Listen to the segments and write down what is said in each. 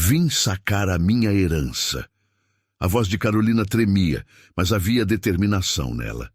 Vim sacar a minha herança. A voz de Carolina tremia, mas havia determinação nela.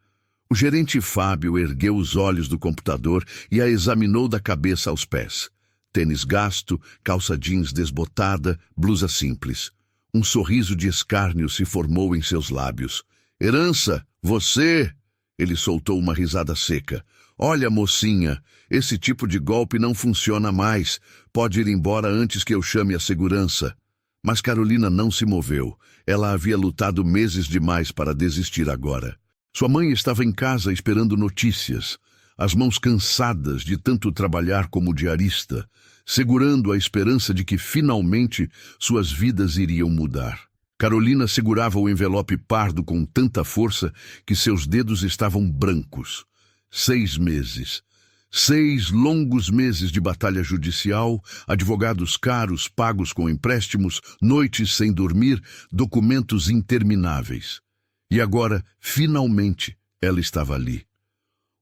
O gerente Fábio ergueu os olhos do computador e a examinou da cabeça aos pés. Tênis gasto, calça jeans desbotada, blusa simples. Um sorriso de escárnio se formou em seus lábios. Herança, você... Ele soltou uma risada seca. Olha, mocinha, esse tipo de golpe não funciona mais. Pode ir embora antes que eu chame a segurança. Mas Carolina não se moveu. Ela havia lutado meses demais para desistir agora. Sua mãe estava em casa esperando notícias, as mãos cansadas de tanto trabalhar como diarista, segurando a esperança de que finalmente suas vidas iriam mudar. Carolina segurava o envelope pardo com tanta força que seus dedos estavam brancos. 6 meses. 6 longos meses de batalha judicial, advogados caros pagos com empréstimos, noites sem dormir, documentos intermináveis. E agora, finalmente, ela estava ali.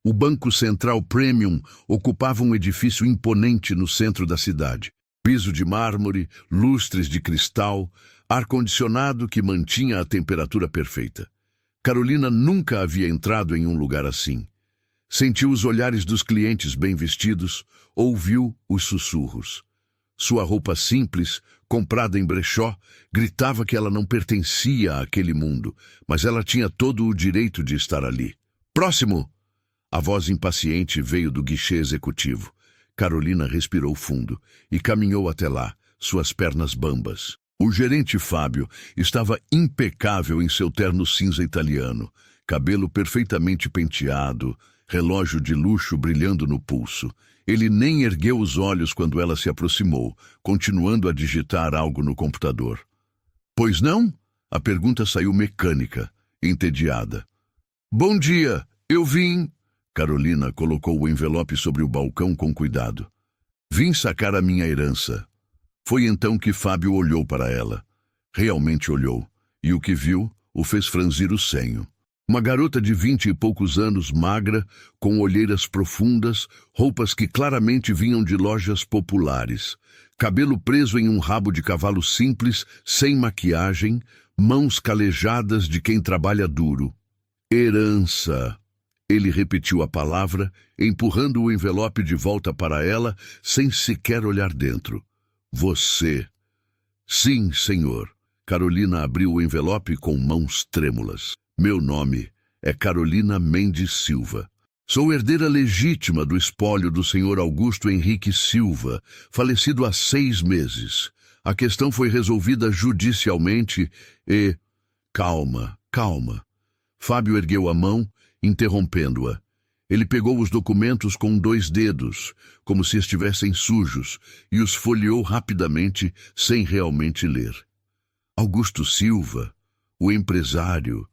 O Banco Central Premium ocupava um edifício imponente no centro da cidade. Piso de mármore, lustres de cristal, ar-condicionado que mantinha a temperatura perfeita. Carolina nunca havia entrado em um lugar assim. Sentiu os olhares dos clientes bem vestidos, ouviu os sussurros. Sua roupa simples, comprada em brechó, gritava que ela não pertencia àquele mundo, mas ela tinha todo o direito de estar ali. Próximo! A voz impaciente veio do guichê executivo. Carolina respirou fundo e caminhou até lá, suas pernas bambas. O gerente Fábio estava impecável em seu terno cinza italiano, cabelo perfeitamente penteado, relógio de luxo brilhando no pulso. Ele nem ergueu os olhos quando ela se aproximou, continuando a digitar algo no computador. Pois não? A pergunta saiu mecânica, entediada. Bom dia, eu vim... Carolina colocou o envelope sobre o balcão com cuidado. Vim sacar a minha herança. Foi então que Fábio olhou para ela. Realmente olhou, e o que viu o fez franzir o senho. Uma garota de 20 e poucos anos, magra, com olheiras profundas, roupas que claramente vinham de lojas populares, cabelo preso em um rabo de cavalo simples, sem maquiagem, mãos calejadas de quem trabalha duro. Herança. Ele repetiu a palavra, empurrando o envelope de volta para ela, sem sequer olhar dentro. Você. Sim, senhor. Carolina abriu o envelope com mãos trêmulas. Meu nome é Carolina Mendes Silva. Sou herdeira legítima do espólio do senhor Augusto Henrique Silva, falecido há 6 meses. A questão foi resolvida judicialmente e... Calma, calma. Fábio ergueu a mão, interrompendo-a. Ele pegou os documentos com 2 dedos, como se estivessem sujos, e os folheou rapidamente, sem realmente ler. Augusto Silva, o empresário...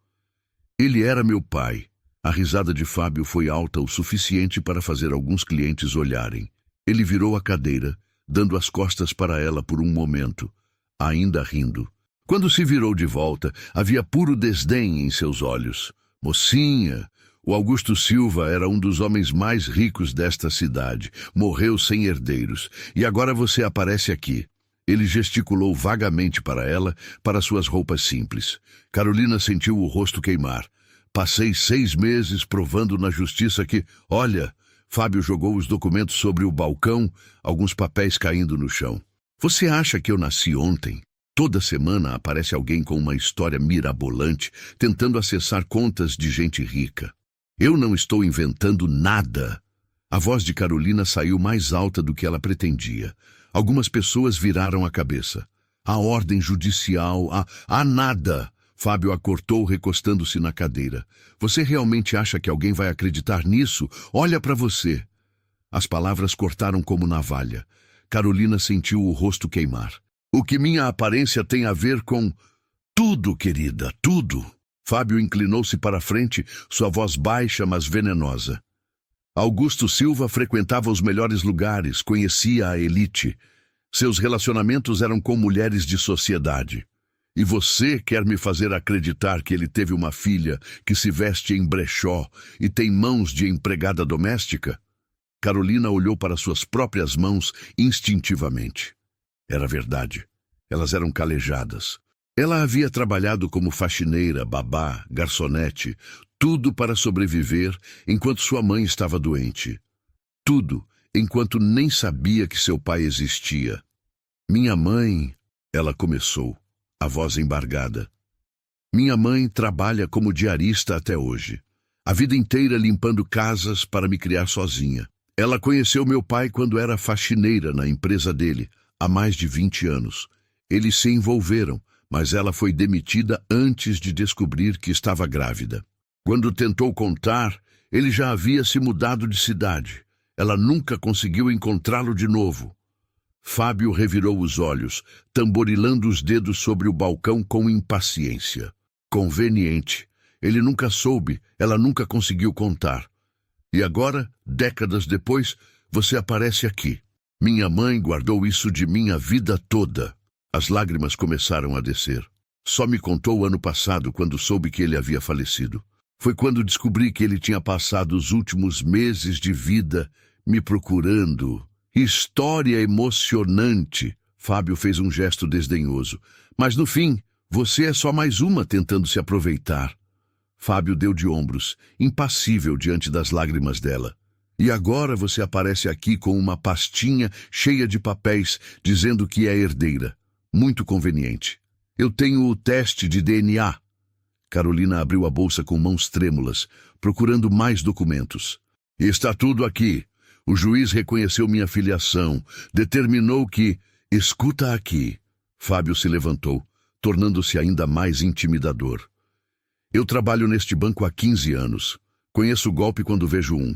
Ele era meu pai. A risada de Fábio foi alta o suficiente para fazer alguns clientes olharem. Ele virou a cadeira, dando as costas para ela por um momento, ainda rindo. Quando se virou de volta, havia puro desdém em seus olhos. Mocinha, o Augusto Silva era um dos homens mais ricos desta cidade. Morreu sem herdeiros. E agora você aparece aqui. Ele gesticulou vagamente para ela, para suas roupas simples. Carolina sentiu o rosto queimar. Passei 6 meses provando na justiça que... Olha, Fábio jogou os documentos sobre o balcão, alguns papéis caindo no chão. Você acha que eu nasci ontem? Toda semana aparece alguém com uma história mirabolante, tentando acessar contas de gente rica. Eu não estou inventando nada. A voz de Carolina saiu mais alta do que ela pretendia. Algumas pessoas viraram a cabeça. A ordem judicial, a nada. Fábio a cortou, recostando-se na cadeira. Você realmente acha que alguém vai acreditar nisso? Olha para você. As palavras cortaram como navalha. Carolina sentiu o rosto queimar. O que minha aparência tem a ver com... Tudo, querida, tudo. Fábio inclinou-se para a frente, sua voz baixa, mas venenosa. Augusto Silva frequentava os melhores lugares, conhecia a elite. Seus relacionamentos eram com mulheres de sociedade. E você quer me fazer acreditar que ele teve uma filha que se veste em brechó e tem mãos de empregada doméstica? Carolina olhou para suas próprias mãos instintivamente. Era verdade. Elas eram calejadas. Ela havia trabalhado como faxineira, babá, garçonete, tudo para sobreviver enquanto sua mãe estava doente. Tudo enquanto nem sabia que seu pai existia. Minha mãe, ela começou, a voz embargada. Minha mãe trabalha como diarista até hoje. A vida inteira limpando casas para me criar sozinha. Ela conheceu meu pai quando era faxineira na empresa dele, há mais de 20 anos. Eles se envolveram, mas ela foi demitida antes de descobrir que estava grávida. Quando tentou contar, ele já havia se mudado de cidade. Ela nunca conseguiu encontrá-lo de novo. Fábio revirou os olhos, tamborilando os dedos sobre o balcão com impaciência. Conveniente. Ele nunca soube, ela nunca conseguiu contar. E agora, décadas depois, você aparece aqui. Minha mãe guardou isso de mim a vida toda. As lágrimas começaram a descer. Só me contou ano passado, quando soube que ele havia falecido. Foi quando descobri que ele tinha passado os últimos meses de vida me procurando. História emocionante. Fábio fez um gesto desdenhoso. Mas no fim, você é só mais uma tentando se aproveitar. Fábio deu de ombros, impassível diante das lágrimas dela. E agora você aparece aqui com uma pastinha cheia de papéis, dizendo que é herdeira. Muito conveniente. Eu tenho o teste de DNA. Carolina abriu a bolsa com mãos trêmulas, procurando mais documentos. Está tudo aqui. O juiz reconheceu minha filiação, determinou que... Escuta aqui. Fábio se levantou, tornando-se ainda mais intimidador. Eu trabalho neste banco há 15 anos. Conheço o golpe quando vejo um.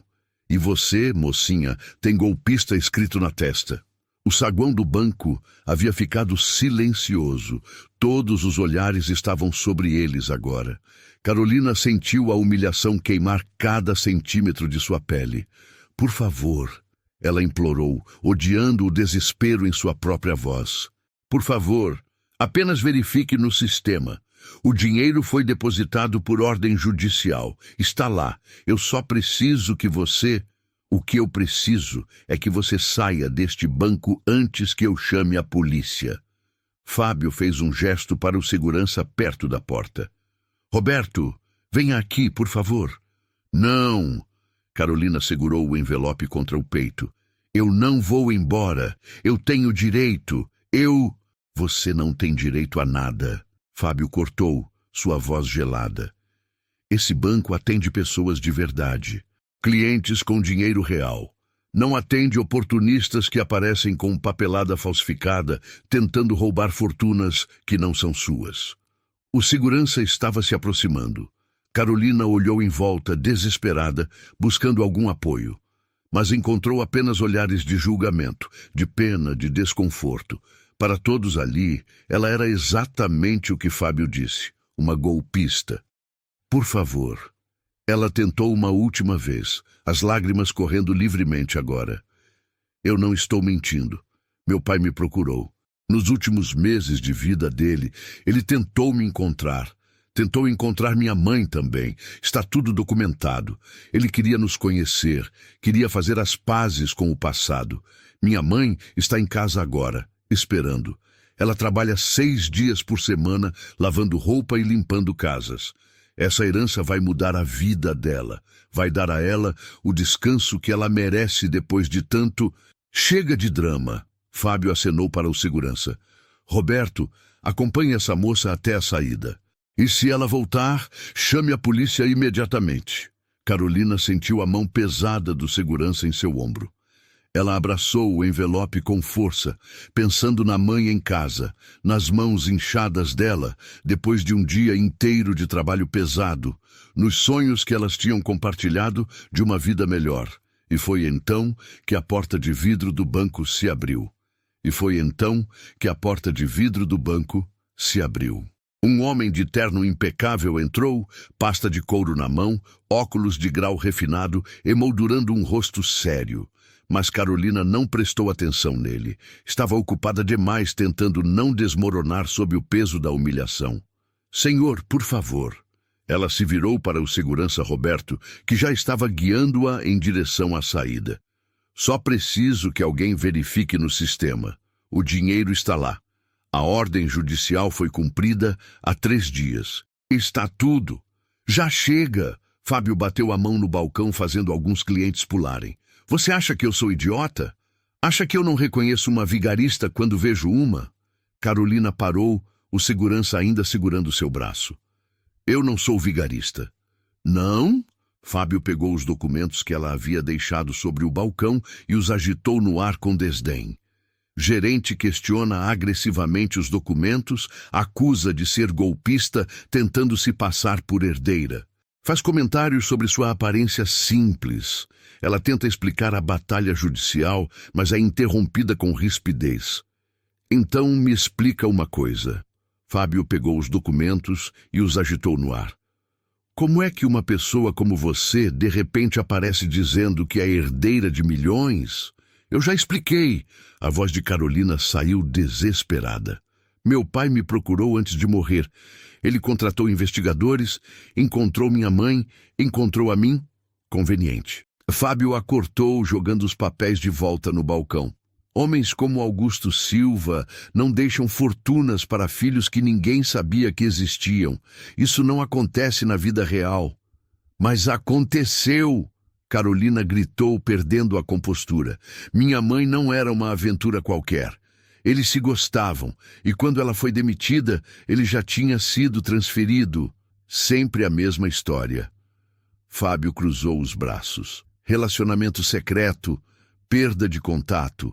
E você, mocinha, tem golpista escrito na testa. O saguão do banco havia ficado silencioso. Todos os olhares estavam sobre eles agora. Carolina sentiu a humilhação queimar cada centímetro de sua pele. Por favor, ela implorou, odiando o desespero em sua própria voz. Por favor, apenas verifique no sistema. O dinheiro foi depositado por ordem judicial. Está lá. Eu só preciso que você... O que eu preciso é que você saia deste banco antes que eu chame a polícia. Fábio fez um gesto para o segurança perto da porta. Roberto, venha aqui, por favor. Não. Carolina segurou o envelope contra o peito. Eu não vou embora. Eu tenho direito. Você não tem direito a nada. Fábio cortou, sua voz gelada. Esse banco atende pessoas de verdade. Clientes com dinheiro real. Não atende oportunistas que aparecem com papelada falsificada, tentando roubar fortunas que não são suas. O segurança estava se aproximando. Carolina olhou em volta, desesperada, buscando algum apoio. Mas encontrou apenas olhares de julgamento, de pena, de desconforto. Para todos ali, ela era exatamente o que Fábio disse, uma golpista. Por favor. Ela tentou uma última vez, as lágrimas correndo livremente agora. Eu não estou mentindo. Meu pai me procurou. Nos últimos meses de vida dele, ele tentou me encontrar. Tentou encontrar minha mãe também. Está tudo documentado. Ele queria nos conhecer, queria fazer as pazes com o passado. Minha mãe está em casa agora, esperando. Ela trabalha 6 dias por semana, lavando roupa e limpando casas. Essa herança vai mudar a vida dela. Vai dar a ela o descanso que ela merece depois de tanto... Chega de drama. Fábio acenou para o segurança. Roberto, acompanhe essa moça até a saída. E se ela voltar, chame a polícia imediatamente. Carolina sentiu a mão pesada do segurança em seu ombro. Ela abraçou o envelope com força, pensando na mãe em casa, nas mãos inchadas dela, depois de um dia inteiro de trabalho pesado, nos sonhos que elas tinham compartilhado de uma vida melhor. E foi então que a porta de vidro do banco se abriu. Um homem de terno impecável entrou, pasta de couro na mão, óculos de grau refinado, emoldurando um rosto sério. Mas Carolina não prestou atenção nele. Estava ocupada demais tentando não desmoronar sob o peso da humilhação. Senhor, por favor. Ela se virou para o segurança Roberto, que já estava guiando-a em direção à saída. Só preciso que alguém verifique no sistema. O dinheiro está lá. A ordem judicial foi cumprida há 3 dias. Está tudo. Já chega. Fábio bateu a mão no balcão, fazendo alguns clientes pularem. Você acha que eu sou idiota? Acha que eu não reconheço uma vigarista quando vejo uma? Carolina parou, o segurança ainda segurando seu braço. Eu não sou vigarista. Não? Fábio pegou os documentos que ela havia deixado sobre o balcão e os agitou no ar com desdém. Gerente questiona agressivamente os documentos, acusa de ser golpista, tentando se passar por herdeira. Faz comentários sobre sua aparência simples. Ela tenta explicar a batalha judicial, mas é interrompida com rispidez. Então me explica uma coisa. Fábio pegou os documentos e os agitou no ar. Como é que uma pessoa como você, de repente, aparece dizendo que é herdeira de milhões? Eu já expliquei. A voz de Carolina saiu desesperada. Meu pai me procurou antes de morrer. Ele contratou investigadores, encontrou minha mãe, encontrou a mim. Conveniente. Fábio a cortou, jogando os papéis de volta no balcão. Homens como Augusto Silva não deixam fortunas para filhos que ninguém sabia que existiam. Isso não acontece na vida real. Mas aconteceu! Carolina gritou, perdendo a compostura. Minha mãe não era uma aventura qualquer. Eles se gostavam, e quando ela foi demitida, ele já tinha sido transferido. Sempre a mesma história. Fábio cruzou os braços. Relacionamento secreto, perda de contato.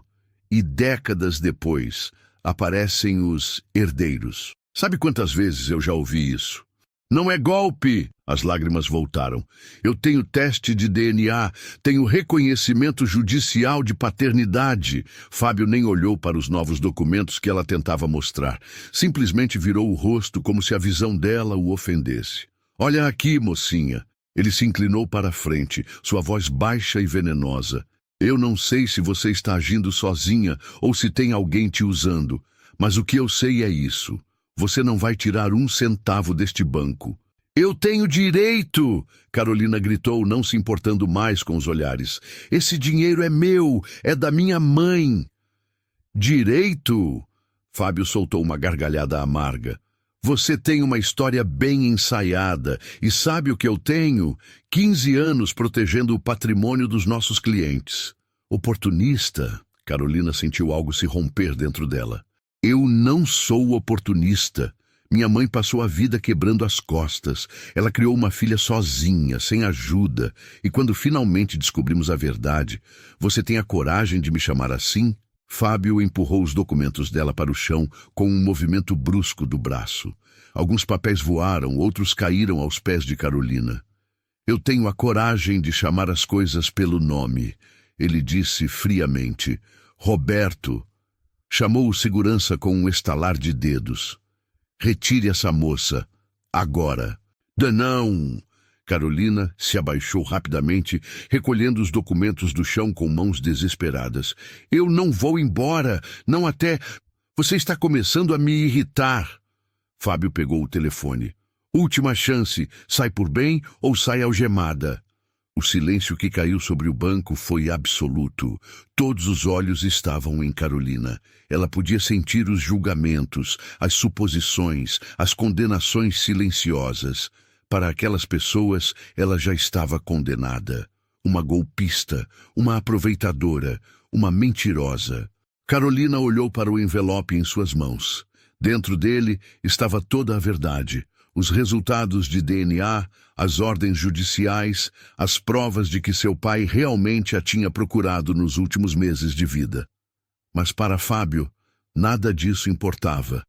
E décadas depois, aparecem os herdeiros. Sabe quantas vezes eu já ouvi isso? Não é golpe! As lágrimas voltaram. Eu tenho teste de DNA, tenho reconhecimento judicial de paternidade. Fábio nem olhou para os novos documentos que ela tentava mostrar. Simplesmente virou o rosto como se a visão dela o ofendesse. Olha aqui, mocinha. Ele se inclinou para a frente, sua voz baixa e venenosa. Eu não sei se você está agindo sozinha ou se tem alguém te usando, mas o que eu sei é isso. Você não vai tirar 1 centavo deste banco. Eu tenho direito! Carolina gritou, não se importando mais com os olhares. Esse dinheiro é meu, é da minha mãe. Direito? Fábio soltou uma gargalhada amarga. Você tem uma história bem ensaiada e sabe o que eu tenho? 15 anos protegendo o patrimônio dos nossos clientes. Oportunista? Carolina sentiu algo se romper dentro dela. Eu não sou oportunista. Minha mãe passou a vida quebrando as costas. Ela criou uma filha sozinha, sem ajuda. E quando finalmente descobrimos a verdade, você tem a coragem de me chamar assim? Fábio empurrou os documentos dela para o chão com um movimento brusco do braço. Alguns papéis voaram, outros caíram aos pés de Carolina. Eu tenho a coragem de chamar as coisas pelo nome, ele disse friamente. Roberto. Chamou o segurança com um estalar de dedos. Retire essa moça. Agora. Não! Carolina se abaixou rapidamente, recolhendo os documentos do chão com mãos desesperadas. Eu não vou embora, não até... Você está começando a me irritar. Fábio pegou o telefone. Última chance, sai por bem ou sai algemada. O silêncio que caiu sobre o banco foi absoluto. Todos os olhos estavam em Carolina. Ela podia sentir os julgamentos, as suposições, as condenações silenciosas. Para aquelas pessoas, ela já estava condenada. Uma golpista, uma aproveitadora, uma mentirosa. Carolina olhou para o envelope em suas mãos. Dentro dele estava toda a verdade. Os resultados de DNA, as ordens judiciais, as provas de que seu pai realmente a tinha procurado nos últimos meses de vida. Mas para Fábio, nada disso importava.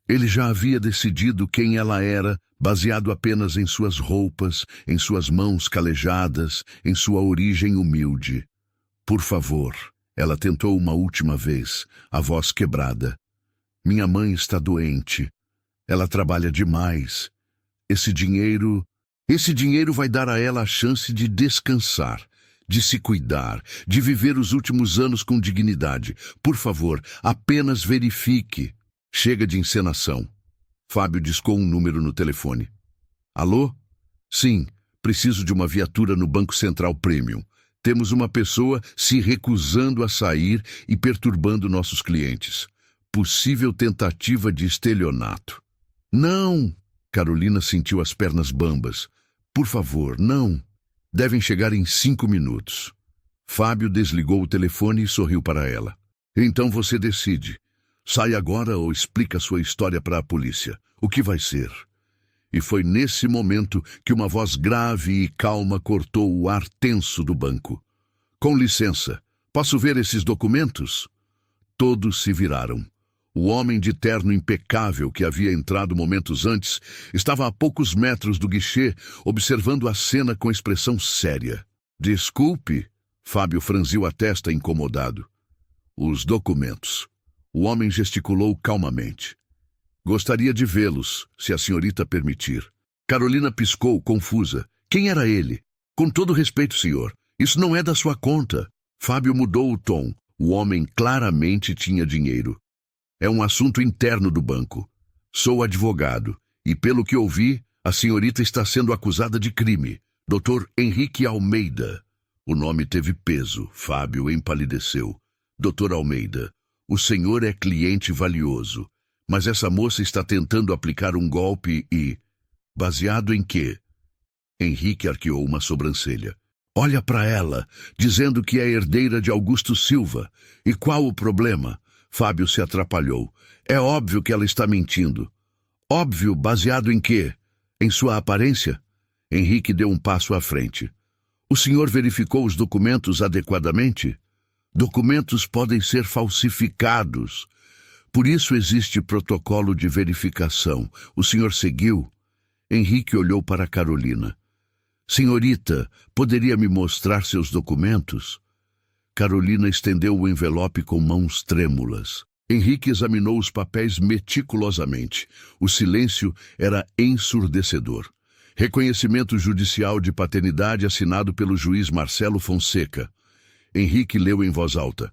Ele já havia decidido quem ela era, baseado apenas em suas roupas, em suas mãos calejadas, em sua origem humilde. Por favor, ela tentou uma última vez, a voz quebrada. Minha mãe está doente. Ela trabalha demais. Esse dinheiro vai dar a ela a chance de descansar, de se cuidar, de viver os últimos anos com dignidade. Por favor, apenas verifique. Chega de encenação. Fábio discou um número no telefone. Alô? Sim, preciso de uma viatura no Banco Central Premium. Temos uma pessoa se recusando a sair e perturbando nossos clientes. possível tentativa de estelionato. Não! Carolina sentiu as pernas bambas. Por favor, não. Devem chegar em 5 minutos. Fábio desligou o telefone e sorriu para ela. Então você decide. Sai agora ou explica sua história para a polícia. O que vai ser? E foi nesse momento que uma voz grave e calma cortou o ar tenso do banco. Com licença, posso ver esses documentos? Todos se viraram. O homem de terno impecável que havia entrado momentos antes estava a poucos metros do guichê, observando a cena com expressão séria. Desculpe, Fábio franziu a testa incomodado. Os documentos. O homem gesticulou calmamente. Gostaria de vê-los, se a senhorita permitir. Carolina piscou, confusa. Quem era ele? Com todo respeito, senhor, isso não é da sua conta. Fábio mudou o tom. O homem claramente tinha dinheiro. É um assunto interno do banco. Sou advogado, e pelo que ouvi, a senhorita está sendo acusada de crime. Dr. Henrique Almeida. O nome teve peso. Fábio empalideceu. Dr. Almeida, o senhor é cliente valioso, mas essa moça está tentando aplicar um golpe e... Baseado em quê? Henrique arqueou uma sobrancelha. Olha para ela, dizendo que é herdeira de Augusto Silva. E qual o problema? Fábio se atrapalhou. É óbvio que ela está mentindo. Óbvio, baseado em quê? Em sua aparência? Henrique deu um passo à frente. O senhor verificou os documentos adequadamente? Documentos podem ser falsificados. Por isso existe protocolo de verificação. O senhor seguiu? Henrique olhou para Carolina. Senhorita, poderia me mostrar seus documentos? Carolina estendeu o envelope com mãos trêmulas. Henrique examinou os papéis meticulosamente. O silêncio era ensurdecedor. Reconhecimento judicial de paternidade assinado pelo juiz Marcelo Fonseca. Henrique leu em voz alta.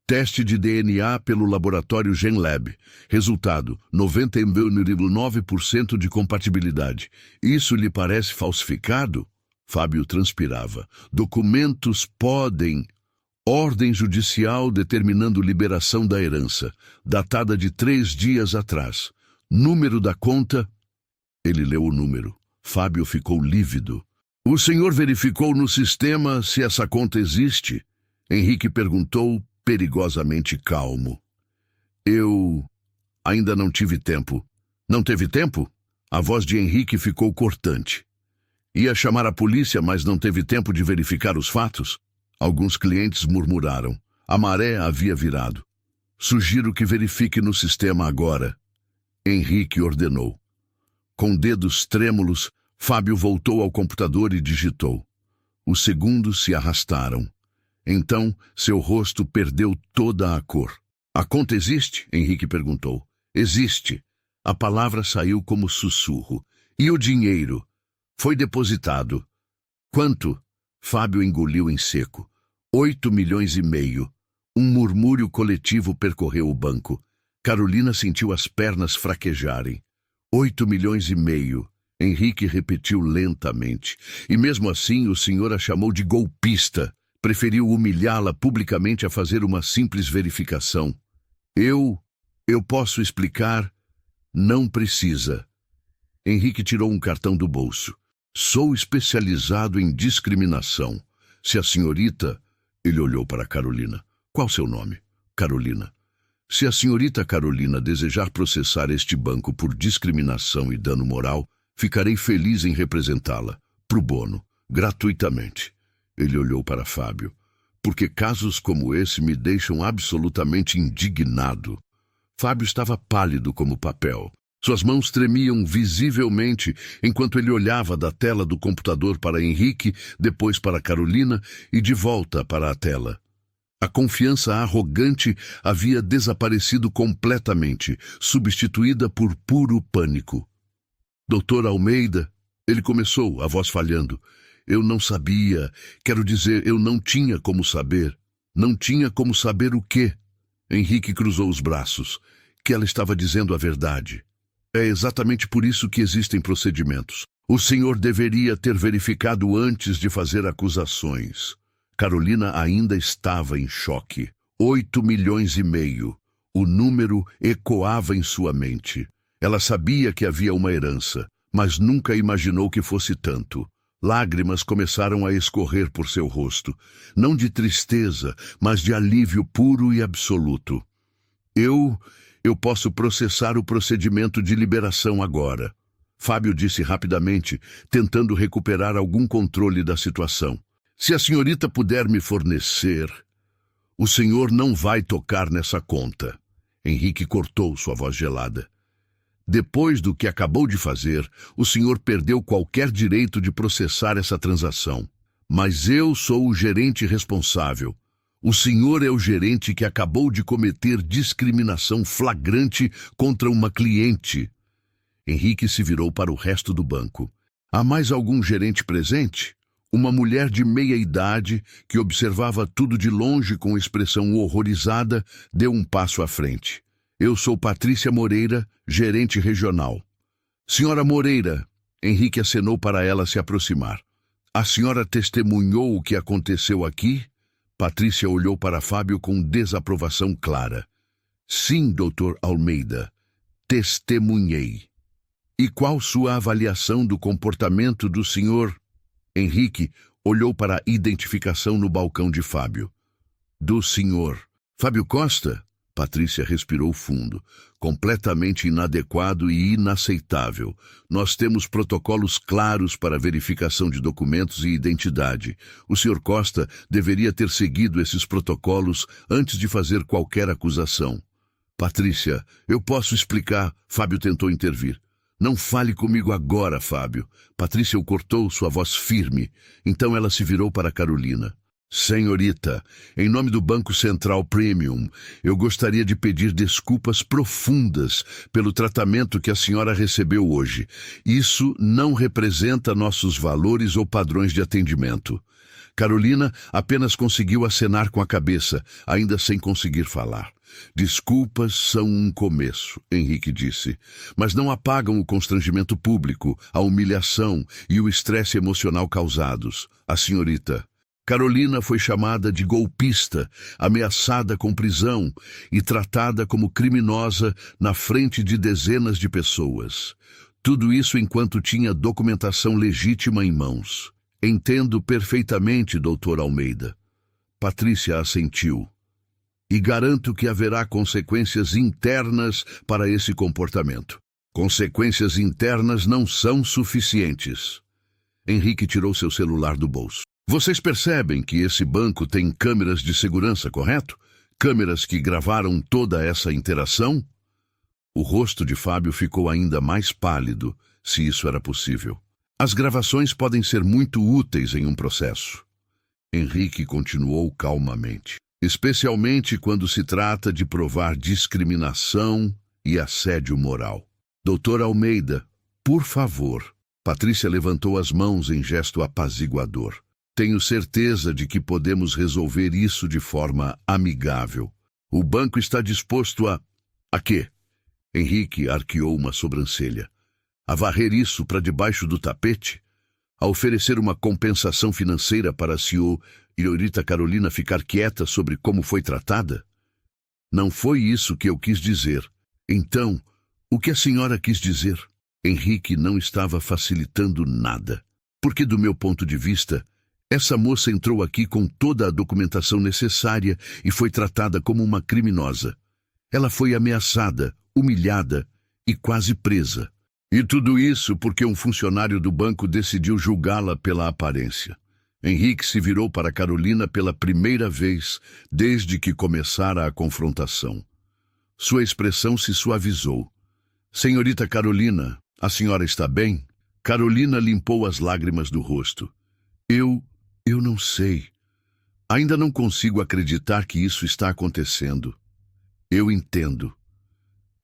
Teste de DNA pelo laboratório GenLab. Resultado, 99,9% de compatibilidade. Isso lhe parece falsificado? Fábio transpirava. Documentos podem... Ordem judicial determinando liberação da herança, datada de 3 dias atrás. Número da conta... Ele leu o número. Fábio ficou lívido. O senhor verificou no sistema se essa conta existe? Henrique perguntou, perigosamente calmo. Eu ainda não tive tempo. Não teve tempo? A voz de Henrique ficou cortante. Ia chamar a polícia, mas não teve tempo de verificar os fatos? Alguns clientes murmuraram. A maré havia virado. Sugiro que verifique no sistema agora. Henrique ordenou. Com dedos trêmulos, Fábio voltou ao computador e digitou. Os segundos se arrastaram. Então, seu rosto perdeu toda a cor. A conta existe? Henrique perguntou. Existe. A palavra saiu como sussurro. E o dinheiro? Foi depositado. Quanto? Fábio engoliu em seco. 8,5 milhões. Um murmúrio coletivo percorreu o banco. Carolina sentiu as pernas fraquejarem. 8,5 milhões. Henrique repetiu lentamente. E mesmo assim o senhor a chamou de golpista. Preferiu humilhá-la publicamente a fazer uma simples verificação. Eu posso explicar? Não precisa. Henrique tirou um cartão do bolso. Sou especializado em discriminação. Se a senhorita... Ele olhou para Carolina. Qual seu nome? Carolina. Se a senhorita Carolina desejar processar este banco por discriminação e dano moral, ficarei feliz em representá-la, pro bono, gratuitamente. Ele olhou para Fábio. Porque casos como esse me deixam absolutamente indignado. Fábio estava pálido como papel. Suas mãos tremiam visivelmente enquanto ele olhava da tela do computador para Henrique, depois para Carolina e de volta para a tela. A confiança arrogante havia desaparecido completamente, substituída por puro pânico. Doutor Almeida, ele começou, a voz falhando. Eu não sabia, quero dizer, eu não tinha como saber. Não tinha como saber o quê? Henrique cruzou os braços. Que ela estava dizendo a verdade. É exatamente por isso que existem procedimentos. O senhor deveria ter verificado antes de fazer acusações. Carolina ainda estava em choque. 8,5 milhões. O número ecoava em sua mente. Ela sabia que havia uma herança, mas nunca imaginou que fosse tanto. Lágrimas começaram a escorrer por seu rosto, não de tristeza, mas de alívio puro e absoluto. Eu posso processar o procedimento de liberação agora, Fábio disse rapidamente, tentando recuperar algum controle da situação. Se a senhorita puder me fornecer... O senhor não vai tocar nessa conta. Henrique cortou sua voz gelada. Depois do que acabou de fazer, o senhor perdeu qualquer direito de processar essa transação. Mas eu sou o gerente responsável. O senhor é o gerente que acabou de cometer discriminação flagrante contra uma cliente. Henrique se virou para o resto do banco. Há mais algum gerente presente? Uma mulher de meia-idade, que observava tudo de longe com expressão horrorizada, deu um passo à frente. Eu sou Patrícia Moreira, gerente regional. Senhora Moreira, Henrique acenou para ela se aproximar. A senhora testemunhou o que aconteceu aqui? Patrícia olhou para Fábio com desaprovação clara. Sim, doutor Almeida, testemunhei. E qual sua avaliação do comportamento do senhor? Henrique olhou para a identificação no balcão de Fábio. Do senhor Fábio Costa? Patrícia respirou fundo. Completamente inadequado e inaceitável. Nós temos protocolos claros para verificação de documentos e identidade. O senhor Costa deveria ter seguido esses protocolos antes de fazer qualquer acusação. Patrícia, eu posso explicar. Fábio tentou intervir. Não fale comigo agora, Fábio. Patrícia o cortou, sua voz firme. Então ela se virou para Carolina. Senhorita, em nome do Banco Central Premium, eu gostaria de pedir desculpas profundas pelo tratamento que a senhora recebeu hoje. Isso não representa nossos valores ou padrões de atendimento. Carolina apenas conseguiu acenar com a cabeça, ainda sem conseguir falar. Desculpas são um começo, Henrique disse, mas não apagam o constrangimento público, a humilhação e o estresse emocional causados. A senhorita Carolina foi chamada de golpista, ameaçada com prisão e tratada como criminosa na frente de dezenas de pessoas. Tudo isso enquanto tinha documentação legítima em mãos. Entendo perfeitamente, doutor Almeida. Patrícia assentiu. E garanto que haverá consequências internas para esse comportamento. Consequências internas não são suficientes. Henrique tirou seu celular do bolso. Vocês percebem que esse banco tem câmeras de segurança, correto? Câmeras que gravaram toda essa interação? O rosto de Fábio ficou ainda mais pálido, se isso era possível. As gravações podem ser muito úteis em um processo. Henrique continuou calmamente. Especialmente quando se trata de provar discriminação e assédio moral. Doutor Almeida, por favor. Patrícia levantou as mãos em gesto apaziguador. Tenho certeza de que podemos resolver isso de forma amigável. O banco está disposto a... A quê? Henrique arqueou uma sobrancelha. A varrer isso para debaixo do tapete? A oferecer uma compensação financeira para a senhorita Carolina ficar quieta sobre como foi tratada? Não foi isso que eu quis dizer. Então, o que a senhora quis dizer? Henrique não estava facilitando nada. Porque, do meu ponto de vista, essa moça entrou aqui com toda a documentação necessária e foi tratada como uma criminosa. Ela foi ameaçada, humilhada e quase presa. E tudo isso porque um funcionário do banco decidiu julgá-la pela aparência. Henrique se virou para Carolina pela primeira vez desde que começara a confrontação. Sua expressão se suavizou. Senhorita Carolina, a senhora está bem? Carolina limpou as lágrimas do rosto. Eu não sei. Ainda não consigo acreditar que isso está acontecendo. Eu entendo.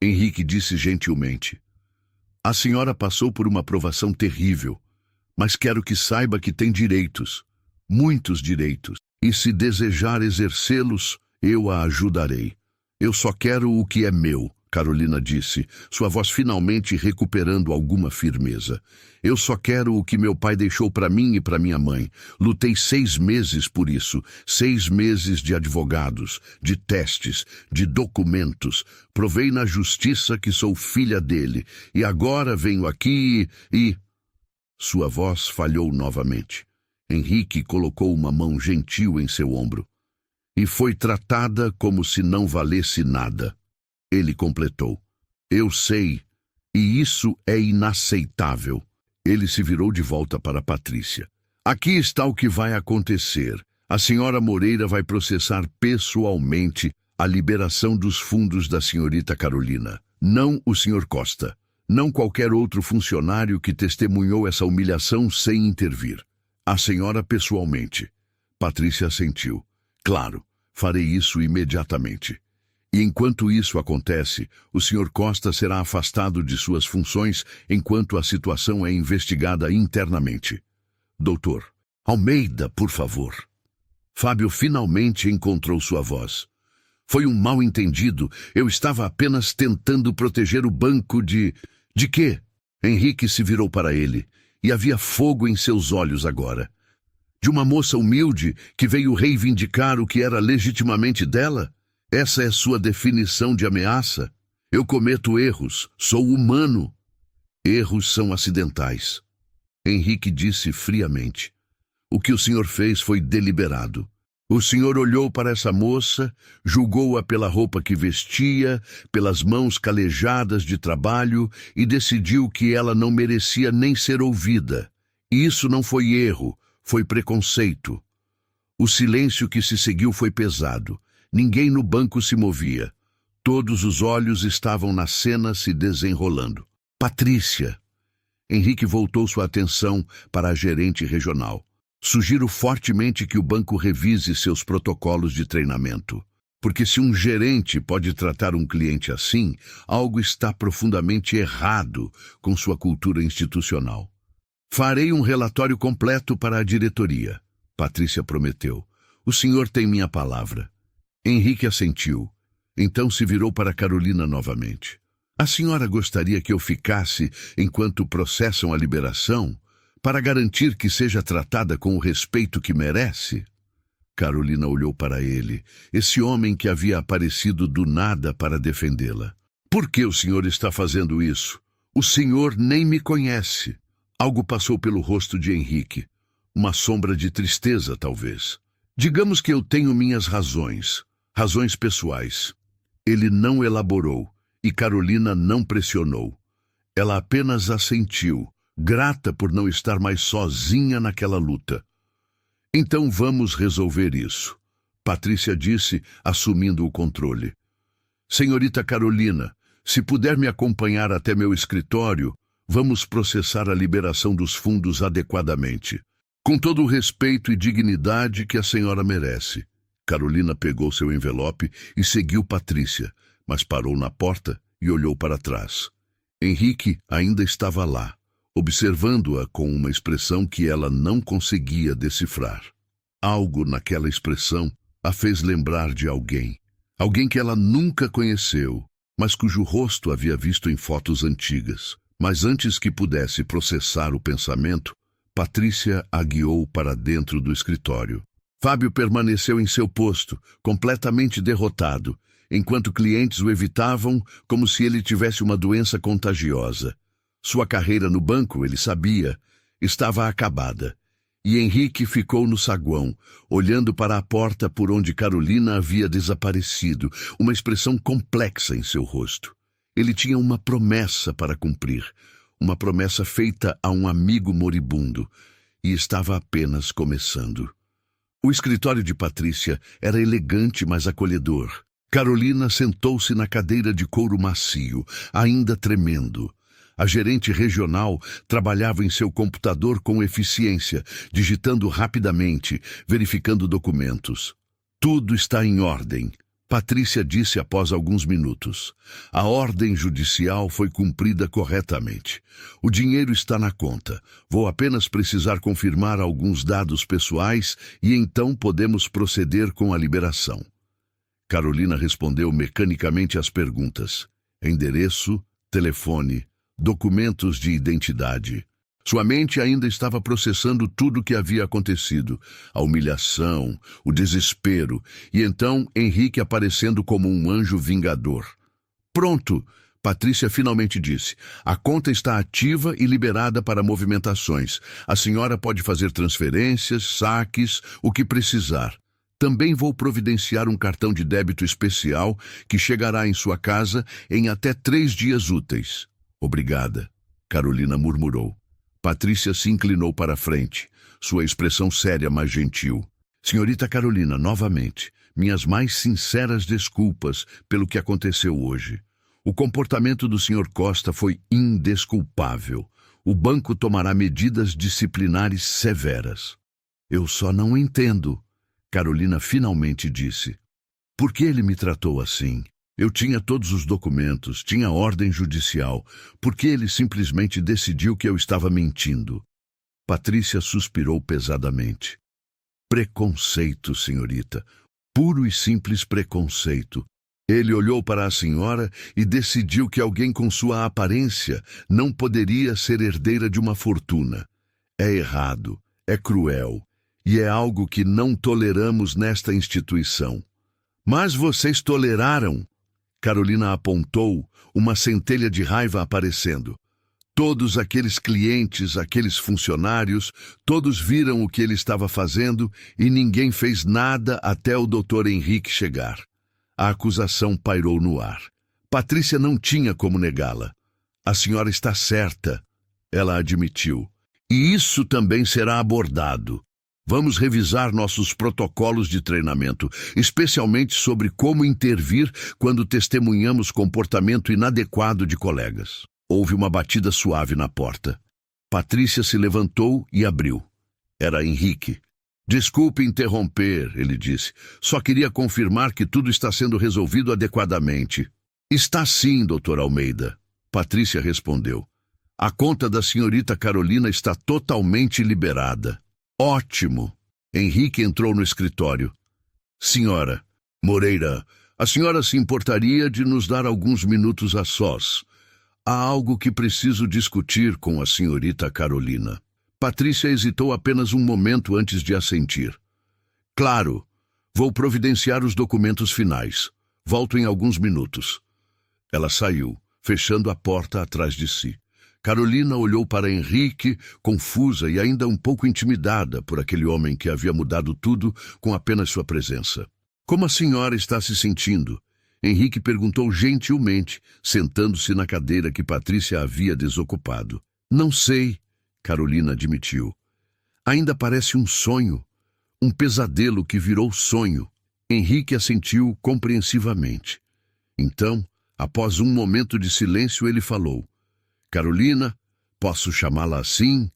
Henrique disse gentilmente. A senhora passou por uma provação terrível, mas quero que saiba que tem direitos, muitos direitos, e se desejar exercê-los, eu a ajudarei. Eu só quero o que é meu. Carolina disse, sua voz finalmente recuperando alguma firmeza. Eu só quero o que meu pai deixou para mim e para minha mãe. Lutei 6 meses por isso. 6 meses de advogados, de testes, de documentos. Provei na justiça que sou filha dele. E agora venho aqui e... Sua voz falhou novamente. Henrique colocou uma mão gentil em seu ombro. E foi tratada como se não valesse nada. Ele completou. Eu sei, e isso é inaceitável. Ele se virou de volta para Patrícia. Aqui está o que vai acontecer. A senhora Moreira vai processar pessoalmente a liberação dos fundos da senhorita Carolina. Não o senhor Costa. Não qualquer outro funcionário que testemunhou essa humilhação sem intervir. A senhora pessoalmente. Patrícia assentiu. Claro, farei isso imediatamente. E enquanto isso acontece, o Sr. Costa será afastado de suas funções enquanto a situação é investigada internamente. Doutor, Almeida, por favor. Fábio finalmente encontrou sua voz. Foi um mal-entendido. Eu estava apenas tentando proteger o banco de... De quê? Henrique se virou para ele, e havia fogo em seus olhos agora. De uma moça humilde que veio reivindicar o que era legitimamente dela? Essa é sua definição de ameaça? Eu cometo erros, sou humano. Erros são acidentais. Henrique disse friamente. O que o senhor fez foi deliberado. O senhor olhou para essa moça, julgou-a pela roupa que vestia, pelas mãos calejadas de trabalho e decidiu que ela não merecia nem ser ouvida. E isso não foi erro, foi preconceito. O silêncio que se seguiu foi pesado. Ninguém no banco se movia. Todos os olhos estavam na cena se desenrolando. Patrícia! Henrique voltou sua atenção para a gerente regional. Sugiro fortemente que o banco revise seus protocolos de treinamento. Porque se um gerente pode tratar um cliente assim, algo está profundamente errado com sua cultura institucional. Farei um relatório completo para a diretoria. Patrícia prometeu. O senhor tem minha palavra. Henrique assentiu. Então se virou para Carolina novamente. A senhora gostaria que eu ficasse enquanto processam a liberação, para garantir que seja tratada com o respeito que merece? Carolina olhou para ele, esse homem que havia aparecido do nada para defendê-la. Por que o senhor está fazendo isso? O senhor nem me conhece. Algo passou pelo rosto de Henrique. Uma sombra de tristeza, talvez. Digamos que eu tenho minhas razões. Razões pessoais. Ele não elaborou, e Carolina não pressionou. Ela apenas assentiu, grata por não estar mais sozinha naquela luta. Então vamos resolver isso, Patrícia disse, assumindo o controle. Senhorita Carolina, se puder me acompanhar até meu escritório, vamos processar a liberação dos fundos adequadamente, com todo o respeito e dignidade que a senhora merece. Carolina pegou seu envelope e seguiu Patrícia, mas parou na porta e olhou para trás. Henrique ainda estava lá, observando-a com uma expressão que ela não conseguia decifrar. Algo naquela expressão a fez lembrar de alguém. Alguém que ela nunca conheceu, mas cujo rosto havia visto em fotos antigas. Mas antes que pudesse processar o pensamento, Patrícia a guiou para dentro do escritório. Fábio permaneceu em seu posto, completamente derrotado, enquanto clientes o evitavam como se ele tivesse uma doença contagiosa. Sua carreira no banco, ele sabia, estava acabada. E Henrique ficou no saguão, olhando para a porta por onde Carolina havia desaparecido, uma expressão complexa em seu rosto. Ele tinha uma promessa para cumprir, uma promessa feita a um amigo moribundo, e estava apenas começando. O escritório de Patrícia era elegante, mas acolhedor. Carolina sentou-se na cadeira de couro macio, ainda tremendo. A gerente regional trabalhava em seu computador com eficiência, digitando rapidamente, verificando documentos. Tudo está em ordem, Patrícia disse após alguns minutos. A ordem judicial foi cumprida corretamente. O dinheiro está na conta. Vou apenas precisar confirmar alguns dados pessoais e então podemos proceder com a liberação. Carolina respondeu mecanicamente às perguntas. Endereço, telefone, documentos de identidade. Sua mente ainda estava processando tudo o que havia acontecido, a humilhação, o desespero, e então Henrique aparecendo como um anjo vingador. Pronto! Patrícia finalmente disse. A conta está ativa e liberada para movimentações. A senhora pode fazer transferências, saques, o que precisar. Também vou providenciar um cartão de débito especial que chegará em sua casa em até 3 dias úteis. Obrigada, Carolina murmurou. Patrícia se inclinou para a frente, sua expressão séria, mas gentil. Senhorita Carolina, novamente, minhas mais sinceras desculpas pelo que aconteceu hoje. O comportamento do Sr. Costa foi indesculpável. O banco tomará medidas disciplinares severas. Eu só não entendo, Carolina finalmente disse. Por que ele me tratou assim? Eu tinha todos os documentos, tinha ordem judicial. Por que ele simplesmente decidiu que eu estava mentindo? Patrícia suspirou pesadamente. Preconceito, senhorita. Puro e simples preconceito. Ele olhou para a senhora e decidiu que alguém com sua aparência não poderia ser herdeira de uma fortuna. É errado, é cruel, e é algo que não toleramos nesta instituição. Mas vocês toleraram? Carolina apontou, uma centelha de raiva aparecendo. Todos aqueles clientes, aqueles funcionários, todos viram o que ele estava fazendo e ninguém fez nada até o Dr. Henrique chegar. A acusação pairou no ar. Patrícia não tinha como negá-la. A senhora está certa, ela admitiu. E isso também será abordado. Vamos revisar nossos protocolos de treinamento, especialmente sobre como intervir quando testemunhamos comportamento inadequado de colegas. Houve uma batida suave na porta. Patrícia se levantou e abriu. Era Henrique. Desculpe interromper, ele disse. Só queria confirmar que tudo está sendo resolvido adequadamente. Está sim, Dr. Almeida. Patrícia respondeu. A conta da senhorita Carolina está totalmente liberada. Ótimo. Henrique entrou no escritório. Senhora Moreira, a senhora se importaria de nos dar alguns minutos a sós? Há algo que preciso discutir com a senhorita Carolina. Patrícia hesitou apenas um momento antes de assentir. Claro, vou providenciar os documentos finais. Volto em alguns minutos. Ela saiu, fechando a porta atrás de si. Carolina olhou para Henrique, confusa e ainda um pouco intimidada por aquele homem que havia mudado tudo com apenas sua presença. Como a senhora está se sentindo? Henrique perguntou gentilmente, sentando-se na cadeira que Patrícia havia desocupado. Não sei, Carolina admitiu. Ainda parece um sonho, um pesadelo que virou sonho. Henrique assentiu compreensivamente. Então, após um momento de silêncio, ele falou. Carolina, posso chamá-la assim?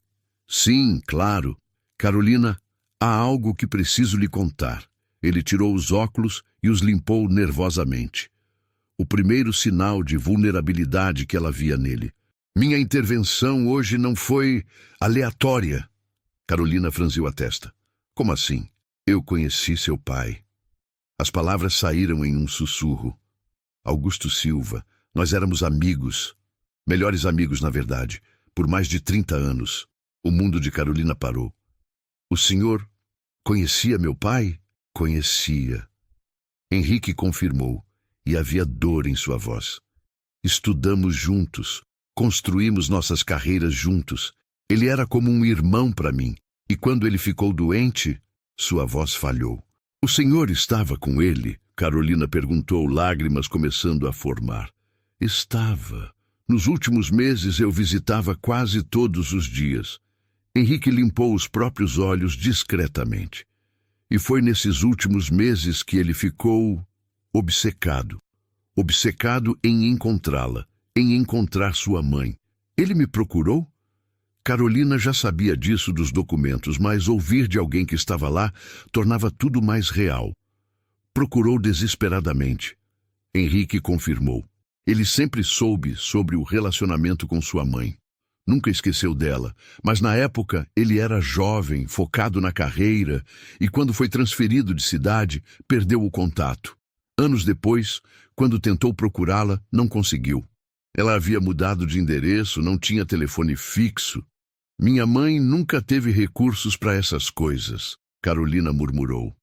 Sim, claro. Carolina, há algo que preciso lhe contar. Ele tirou os óculos e os limpou nervosamente. O primeiro sinal de vulnerabilidade que ela via nele. Minha intervenção hoje não foi aleatória. Carolina franziu a testa. Como assim? Eu conheci seu pai. As palavras saíram em um sussurro. Augusto Silva, nós éramos amigos. Melhores amigos, na verdade, por mais de 30 anos. O mundo de Carolina parou. O senhor conhecia meu pai? Conhecia. Henrique confirmou, e havia dor em sua voz. Estudamos juntos. Construímos nossas carreiras juntos. Ele era como um irmão para mim. E quando ele ficou doente, sua voz falhou. O senhor estava com ele? Carolina perguntou, lágrimas começando a formar. Estava. Nos últimos meses eu visitava quase todos os dias. Henrique limpou os próprios olhos discretamente. E foi nesses últimos meses que ele ficou obcecado. Obcecado em encontrá-la. Em encontrar sua mãe. Ele me procurou? Carolina já sabia disso dos documentos, mas ouvir de alguém que estava lá tornava tudo mais real. Procurou desesperadamente. Henrique confirmou. Ele sempre soube sobre o relacionamento com sua mãe. Nunca esqueceu dela, mas na época ele era jovem, focado na carreira, e quando foi transferido de cidade, perdeu o contato. Anos depois, Quando tentou procurá-la, não conseguiu. Ela havia mudado de endereço, não tinha telefone fixo. Minha mãe nunca teve recursos para essas coisas, Carolina murmurou.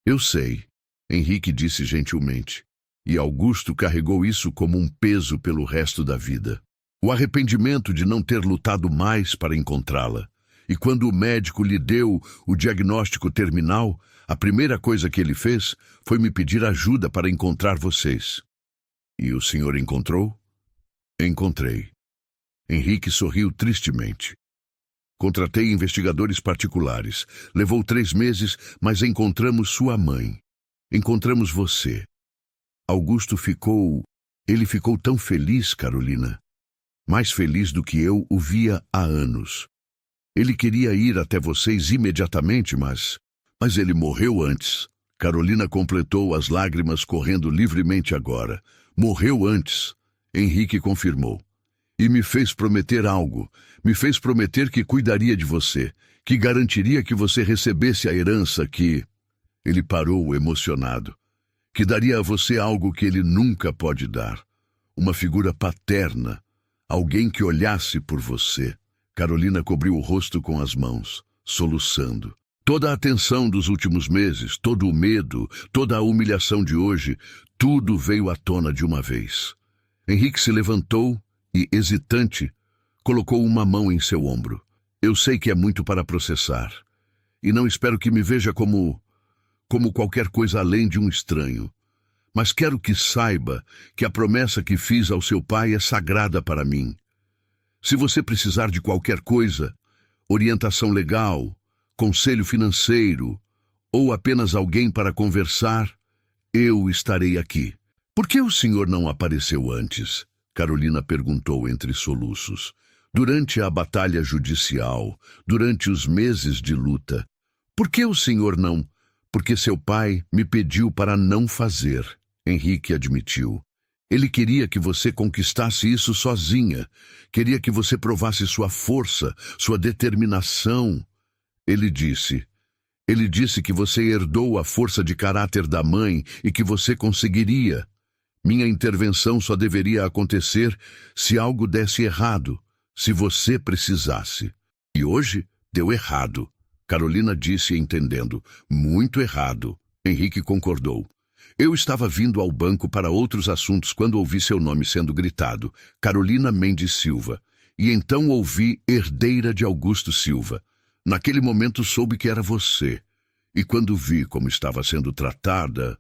Eu sei, Henrique disse gentilmente. E Augusto carregou isso como um peso pelo resto da vida. O arrependimento de não ter lutado mais para encontrá-la. E quando o médico lhe deu o diagnóstico terminal, a primeira coisa que ele fez foi me pedir ajuda para encontrar vocês. E o senhor encontrou? Encontrei. Henrique sorriu tristemente. Contratei investigadores particulares. Levou 3 meses, mas encontramos sua mãe. Encontramos você. Augusto ficou... Ele ficou tão feliz, Carolina. Mais feliz do que eu o via há anos. Ele queria ir até vocês imediatamente, mas ele morreu antes. Carolina completou, as lágrimas correndo livremente agora. Morreu antes. Henrique confirmou. E me fez prometer algo. Me fez prometer que cuidaria de você, que garantiria que você recebesse a herança que... Ele parou emocionado. Que daria a você algo que ele nunca pode dar. Uma figura paterna. Alguém que olhasse por você. Carolina cobriu o rosto com as mãos, soluçando. Toda a tensão dos últimos meses, todo o medo, toda a humilhação de hoje, tudo veio à tona de uma vez. Henrique se levantou e, hesitante, colocou uma mão em seu ombro. Eu sei que é muito para processar. E não espero que me veja como qualquer coisa além de um estranho. Mas quero que saiba que a promessa que fiz ao seu pai é sagrada para mim. Se você precisar de qualquer coisa, orientação legal, conselho financeiro, ou apenas alguém para conversar, eu estarei aqui. Por que o senhor não apareceu antes? Carolina perguntou entre soluços. Durante a batalha judicial, durante os meses de luta. Por que o senhor não... Porque seu pai me pediu para não fazer, Henrique admitiu. Ele queria que você conquistasse isso sozinha. Queria que você provasse sua força, sua determinação. Ele disse que você herdou a força de caráter da mãe e que você conseguiria. Minha intervenção só deveria acontecer se algo desse errado, se você precisasse. E hoje deu errado. Carolina disse entendendo. Muito errado. Henrique concordou. Eu estava vindo ao banco para outros assuntos quando ouvi seu nome sendo gritado. Carolina Mendes Silva. E então ouvi herdeira de Augusto Silva. Naquele momento soube que era você. E quando vi como estava sendo tratada,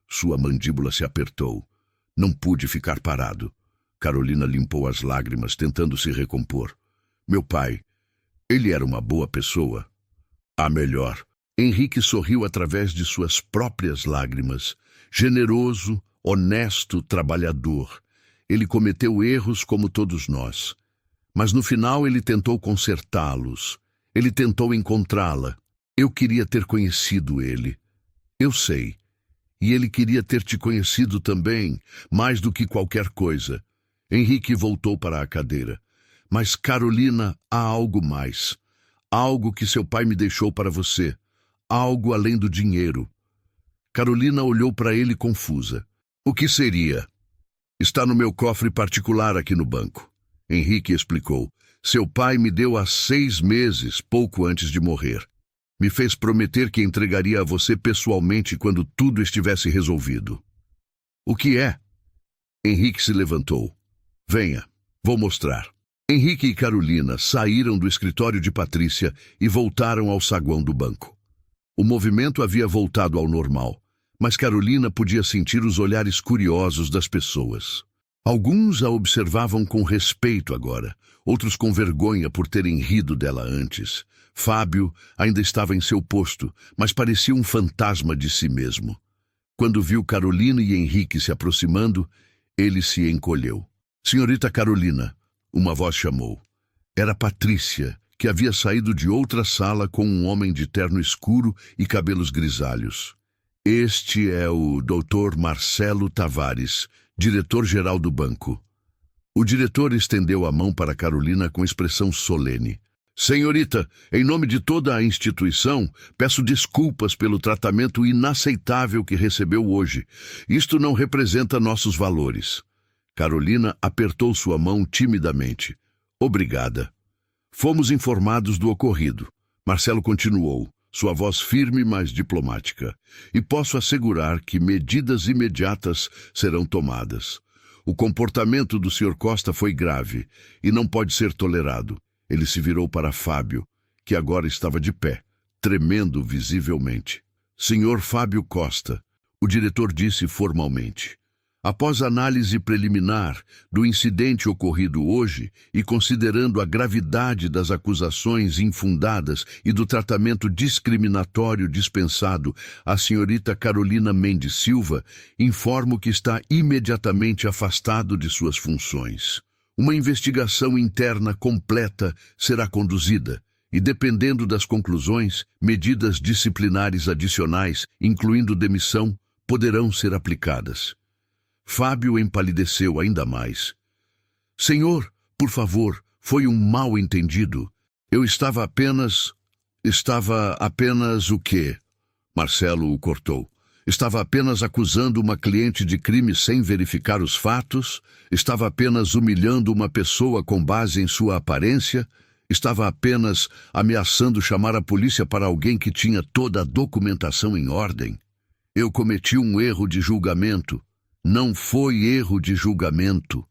sua mandíbula se apertou. Não pude ficar parado. Carolina limpou as lágrimas, tentando se recompor. Meu pai, ele era uma boa pessoa. A melhor. Henrique sorriu através de suas próprias lágrimas. Generoso, honesto, trabalhador. Ele cometeu erros como todos nós. Mas no final ele tentou consertá-los. Ele tentou encontrá-la. Eu queria ter conhecido ele. Eu sei. E ele queria ter te conhecido também, mais do que qualquer coisa. Henrique voltou para a cadeira. Mas, Carolina, há algo mais. Algo que seu pai me deixou para você. Algo além do dinheiro. Carolina olhou para ele confusa. O que seria? Está no meu cofre particular aqui no banco. Henrique explicou. Seu pai me deu há 6 meses, pouco antes de morrer. Me fez prometer que entregaria a você pessoalmente quando tudo estivesse resolvido. O que é? Henrique se levantou. Venha, vou mostrar. Henrique e Carolina saíram do escritório de Patrícia e voltaram ao saguão do banco. O movimento havia voltado ao normal, mas Carolina podia sentir os olhares curiosos das pessoas. Alguns a observavam com respeito agora, outros com vergonha por terem rido dela antes. Fábio ainda estava em seu posto, mas parecia um fantasma de si mesmo. Quando viu Carolina e Henrique se aproximando, ele se encolheu. Senhorita Carolina, uma voz chamou. Era Patrícia, que havia saído de outra sala com um homem de terno escuro e cabelos grisalhos. Este é o Dr. Marcelo Tavares, diretor-geral do banco. O diretor estendeu a mão para Carolina com expressão solene. Senhorita, em nome de toda a instituição, peço desculpas pelo tratamento inaceitável que recebeu hoje. Isto não representa nossos valores. Carolina apertou sua mão timidamente. Obrigada. Fomos informados do ocorrido. Marcelo continuou, sua voz firme, mas diplomática. E posso assegurar que medidas imediatas serão tomadas. O comportamento do Sr. Costa foi grave e não pode ser tolerado. Ele se virou para Fábio, que agora estava de pé, tremendo visivelmente. Senhor Fábio Costa, o diretor disse formalmente. Após análise preliminar do incidente ocorrido hoje e considerando a gravidade das acusações infundadas e do tratamento discriminatório dispensado à senhorita Carolina Mendes Silva, informo que está imediatamente afastado de suas funções. Uma investigação interna completa será conduzida e, dependendo das conclusões, medidas disciplinares adicionais, incluindo demissão, poderão ser aplicadas. Fábio empalideceu ainda mais. Senhor, por favor, foi um mal-entendido. Eu estava apenas o quê? Marcelo o cortou. Estava apenas acusando uma cliente de crime sem verificar os fatos? Estava apenas humilhando uma pessoa com base em sua aparência? Estava apenas ameaçando chamar a polícia para alguém que tinha toda a documentação em ordem? Eu cometi um erro de julgamento. Não foi erro de julgamento.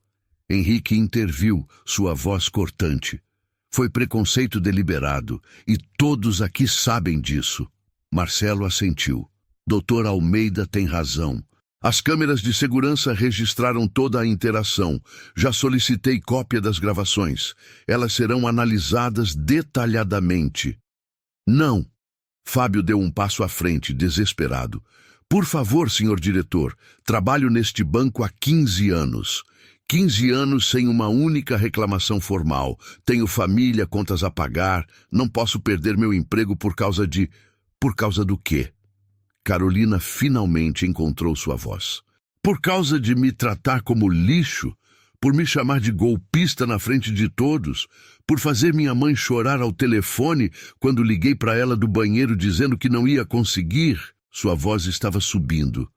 Henrique interviu, sua voz cortante. Foi preconceito deliberado, e todos aqui sabem disso. Marcelo assentiu. Doutor Almeida tem razão. As câmeras de segurança registraram toda a interação. Já solicitei cópia das gravações. Elas serão analisadas detalhadamente. Não. Fábio deu um passo à frente, desesperado. Por favor, senhor diretor, trabalho neste banco há 15 anos. 15 anos sem uma única reclamação formal. Tenho família, contas a pagar. Não posso perder meu emprego por causa de... Por causa do quê? Carolina finalmente encontrou sua voz. Por causa de me tratar como lixo? Por me chamar de golpista na frente de todos? Por fazer minha mãe chorar ao telefone quando liguei para ela do banheiro dizendo que não ia conseguir? Sua voz estava subindo,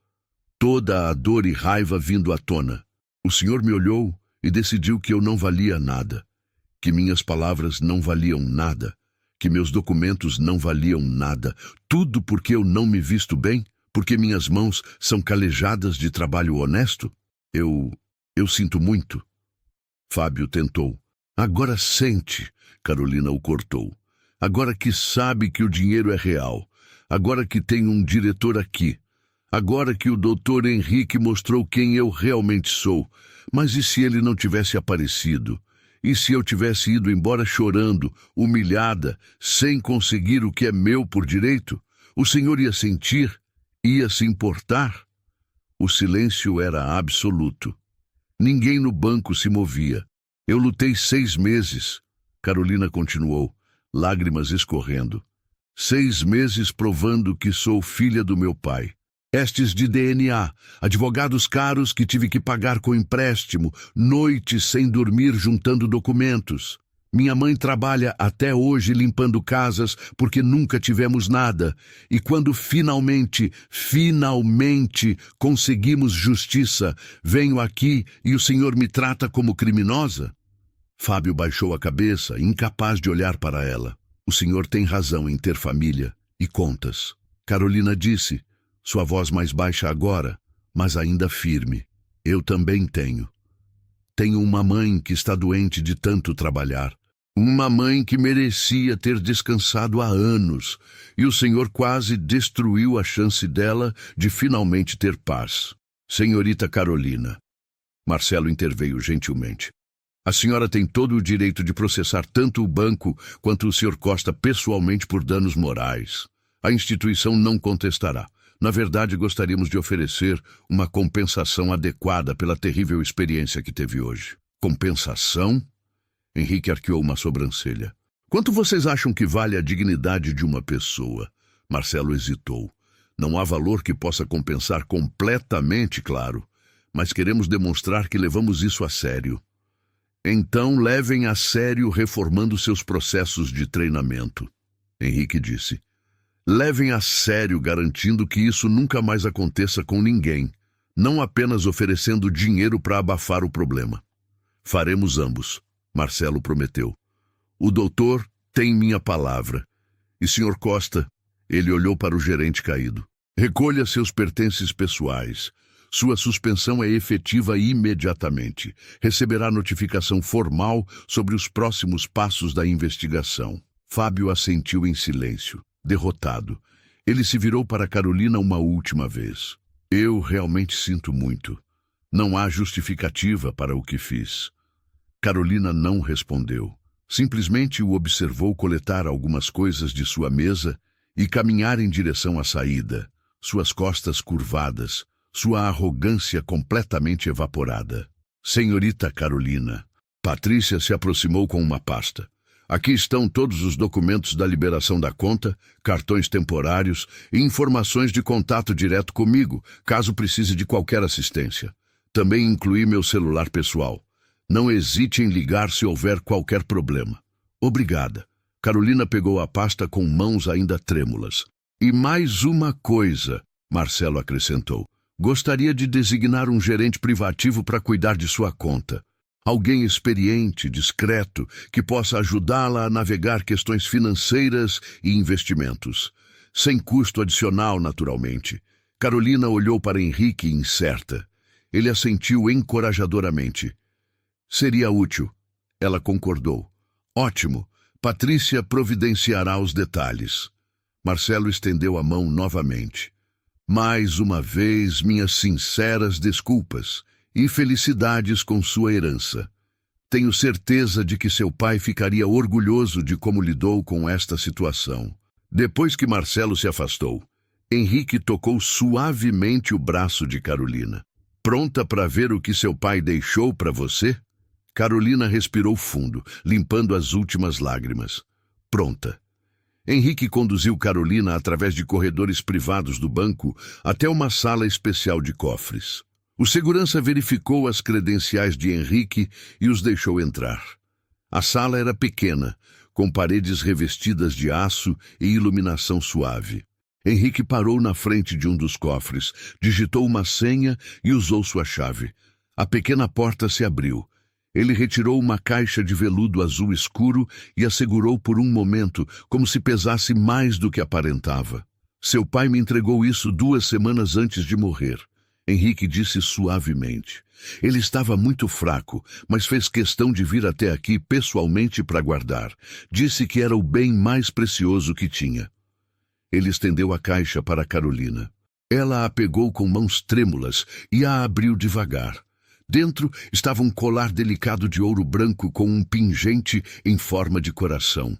toda a dor e raiva vindo à tona. O senhor me olhou e decidiu que eu não valia nada, que minhas palavras não valiam nada, que meus documentos não valiam nada, tudo porque eu não me visto bem, porque minhas mãos são calejadas de trabalho honesto? Eu sinto muito. Fábio tentou. Agora sente, Carolina o cortou. Agora que sabe que o dinheiro é real. Agora que tem um diretor aqui. Agora que o doutor Henrique mostrou quem eu realmente sou. Mas e se ele não tivesse aparecido? E se eu tivesse ido embora chorando, humilhada, sem conseguir o que é meu por direito? O senhor ia sentir? Ia se importar? O silêncio era absoluto. Ninguém no banco se movia. Eu lutei 6 meses. Carolina continuou, lágrimas escorrendo. 6 meses provando que sou filha do meu pai. Testes de DNA, advogados caros que tive que pagar com empréstimo, noites sem dormir juntando documentos. Minha mãe trabalha até hoje limpando casas porque nunca tivemos nada. E quando finalmente conseguimos justiça, venho aqui e o senhor me trata como criminosa? Fábio baixou a cabeça, incapaz de olhar para ela. O senhor tem razão em ter família e contas. Carolina disse, sua voz mais baixa agora, mas ainda firme. Eu também tenho. Tenho uma mãe que está doente de tanto trabalhar. Uma mãe que merecia ter descansado há anos, e o senhor quase destruiu a chance dela de finalmente ter paz. Senhorita Carolina. Marcelo interveio gentilmente. A senhora tem todo o direito de processar tanto o banco quanto o Sr. Costa pessoalmente por danos morais. A instituição não contestará. Na verdade, gostaríamos de oferecer uma compensação adequada pela terrível experiência que teve hoje. Compensação? Henrique arqueou uma sobrancelha. Quanto vocês acham que vale a dignidade de uma pessoa? Marcelo hesitou. Não há valor que possa compensar completamente, claro, mas queremos demonstrar que levamos isso a sério. Então levem a sério reformando seus processos de treinamento. Henrique disse. Levem a sério garantindo que isso nunca mais aconteça com ninguém, não apenas oferecendo dinheiro para abafar o problema. Faremos ambos, Marcelo prometeu. O doutor tem minha palavra. E Sr. Costa, ele olhou para o gerente caído. Recolha seus pertences pessoais. Sua suspensão é efetiva imediatamente. Receberá notificação formal sobre os próximos passos da investigação. Fábio assentiu em silêncio, derrotado. Ele se virou para Carolina uma última vez. Eu realmente sinto muito. Não há justificativa para o que fiz. Carolina não respondeu. Simplesmente o observou coletar algumas coisas de sua mesa e caminhar em direção à saída, suas costas curvadas, sua arrogância completamente evaporada. Senhorita Carolina. Patrícia se aproximou com uma pasta. Aqui estão todos os documentos da liberação da conta, cartões temporários e informações de contato direto comigo, caso precise de qualquer assistência. Também incluí meu celular pessoal. Não hesite em ligar se houver qualquer problema. Obrigada. Carolina pegou a pasta com mãos ainda trêmulas. E mais uma coisa, Marcelo acrescentou. Gostaria de designar um gerente privativo para cuidar de sua conta. Alguém experiente, discreto, que possa ajudá-la a navegar questões financeiras e investimentos. Sem custo adicional, naturalmente. Carolina olhou para Henrique incerta. Ele assentiu encorajadoramente. Seria útil. Ela concordou. Ótimo. Patrícia providenciará os detalhes. Marcelo estendeu a mão novamente. Mais uma vez, minhas sinceras desculpas e felicidades com sua herança. Tenho certeza de que seu pai ficaria orgulhoso de como lidou com esta situação. Depois que Marcelo se afastou, Henrique tocou suavemente o braço de Carolina. Pronta para ver o que seu pai deixou para você? Carolina respirou fundo, limpando as últimas lágrimas. Pronta. Henrique conduziu Carolina através de corredores privados do banco até uma sala especial de cofres. O segurança verificou as credenciais de Henrique e os deixou entrar. A sala era pequena, com paredes revestidas de aço e iluminação suave. Henrique parou na frente de um dos cofres, digitou uma senha e usou sua chave. A pequena porta se abriu. Ele retirou uma caixa de veludo azul escuro e a segurou por um momento, como se pesasse mais do que aparentava. Seu pai me entregou isso 2 semanas antes de morrer. Henrique disse suavemente. Ele estava muito fraco, mas fez questão de vir até aqui pessoalmente para guardar. Disse que era o bem mais precioso que tinha. Ele estendeu a caixa para Carolina. Ela a pegou com mãos trêmulas e a abriu devagar. Dentro estava um colar delicado de ouro branco com um pingente em forma de coração.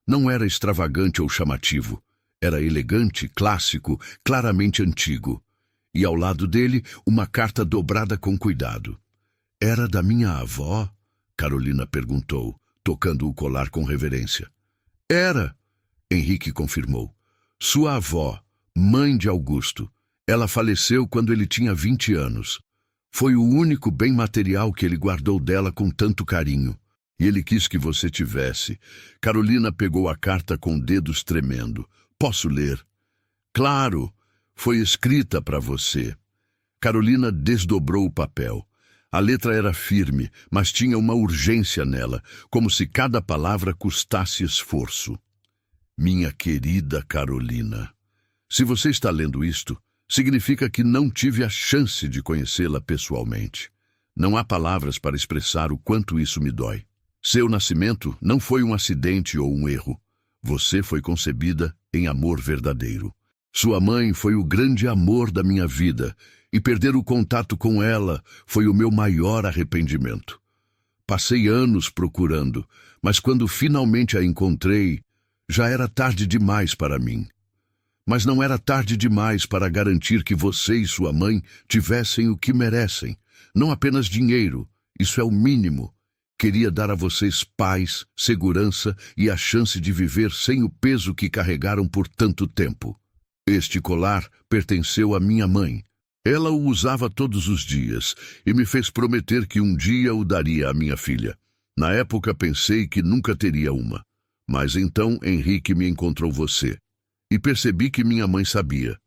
Não era extravagante ou chamativo. Era elegante, clássico, claramente antigo. E ao lado dele, uma carta dobrada com cuidado. Era da minha avó? Carolina perguntou, tocando o colar com reverência. Era, Henrique confirmou. Sua avó, mãe de Augusto. Ela faleceu quando ele tinha 20 anos. Foi o único bem material que ele guardou dela com tanto carinho. E ele quis que você tivesse. Carolina pegou a carta com dedos tremendo. Posso ler? Claro, foi escrita para você. Carolina desdobrou o papel. A letra era firme, mas tinha uma urgência nela, como se cada palavra custasse esforço. Minha querida Carolina, se você está lendo isto, significa que não tive a chance de conhecê-la pessoalmente. Não há palavras para expressar o quanto isso me dói. Seu nascimento não foi um acidente ou um erro. Você foi concebida em amor verdadeiro. Sua mãe foi o grande amor da minha vida, e perder o contato com ela foi o meu maior arrependimento. Passei anos procurando, mas quando finalmente a encontrei, já era tarde demais para mim. Mas não era tarde demais para garantir que você e sua mãe tivessem o que merecem. Não apenas dinheiro, isso é o mínimo. Queria dar a vocês paz, segurança e a chance de viver sem o peso que carregaram por tanto tempo. Este colar pertenceu à minha mãe. Ela o usava todos os dias e me fez prometer que um dia o daria à minha filha. Na época pensei que nunca teria uma. Mas então Henrique me encontrou você. E percebi que minha mãe sabia.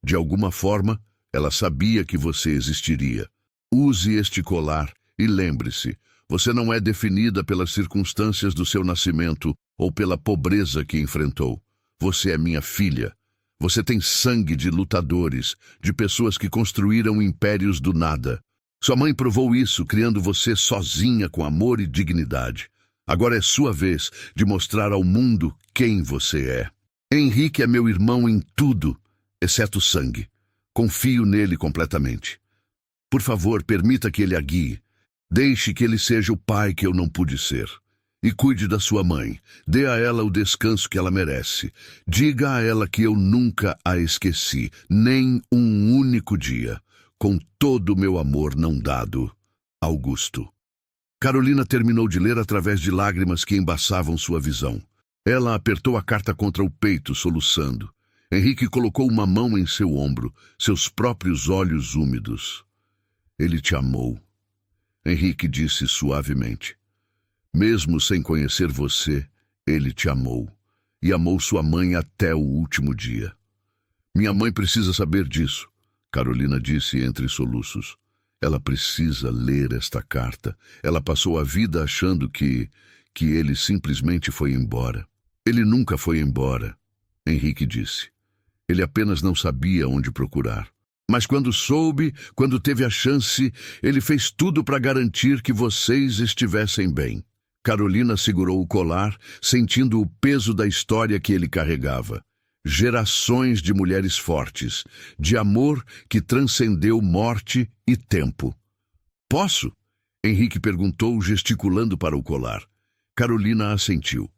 De alguma forma, ela sabia que você existiria. Use este colar e lembre-se, você não é definida pelas circunstâncias do seu nascimento ou pela pobreza que enfrentou. Você é minha filha. Você tem sangue de lutadores, de pessoas que construíram impérios do nada. Sua mãe provou isso, criando você sozinha com amor e dignidade. Agora é sua vez de mostrar ao mundo quem você é. Henrique é meu irmão em tudo, exceto sangue. Confio nele completamente. Por favor, permita que ele a guie. Deixe que ele seja o pai que eu não pude ser. E cuide da sua mãe. Dê a ela o descanso que ela merece. Diga a ela que eu nunca a esqueci, nem um único dia. Com todo o meu amor não dado. Augusto. Carolina terminou de ler através de lágrimas que embaçavam sua visão. Ela apertou a carta contra o peito, soluçando. Henrique colocou uma mão em seu ombro, seus próprios olhos úmidos. Ele te amou. Henrique disse suavemente. Mesmo sem conhecer você, ele te amou. E amou sua mãe até o último dia. Minha mãe precisa saber disso, Carolina disse entre soluços. Ela precisa ler esta carta. Ela passou a vida achando que ele simplesmente foi embora. Ele nunca foi embora, Henrique disse. Ele apenas não sabia onde procurar. Mas quando soube, quando teve a chance, ele fez tudo para garantir que vocês estivessem bem. Carolina segurou o colar, sentindo o peso da história que ele carregava. Gerações de mulheres fortes, de amor que transcendeu morte e tempo. Posso? Henrique perguntou, gesticulando para o colar. Carolina assentiu.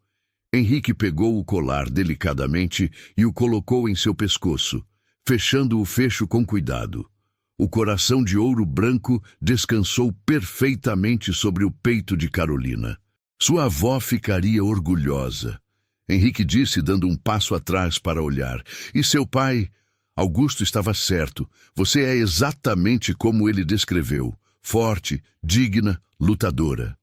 Henrique pegou o colar delicadamente e o colocou em seu pescoço, fechando o fecho com cuidado. O coração de ouro branco descansou perfeitamente sobre o peito de Carolina. Sua avó ficaria orgulhosa. Henrique disse, dando um passo atrás para olhar. E seu pai? Augusto estava certo. Você é exatamente como ele descreveu. Forte, digna, lutadora.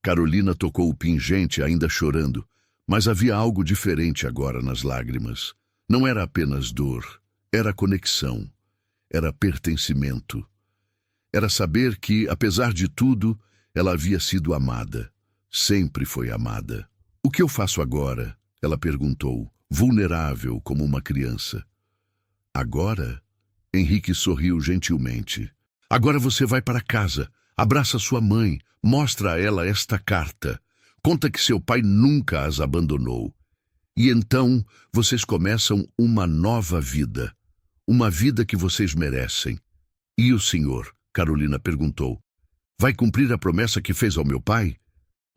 Carolina tocou o pingente, ainda chorando. Mas havia algo diferente agora nas lágrimas. Não era apenas dor. Era conexão. Era pertencimento. Era saber que, apesar de tudo, ela havia sido amada. Sempre foi amada. O que eu faço agora? Ela perguntou, vulnerável como uma criança. Agora? Henrique sorriu gentilmente. Agora você vai para casa, abraça sua mãe, mostra a ela esta carta. Conta que seu pai nunca as abandonou. E então vocês começam uma nova vida. Uma vida que vocês merecem. E o senhor? Carolina perguntou. Vai cumprir a promessa que fez ao meu pai?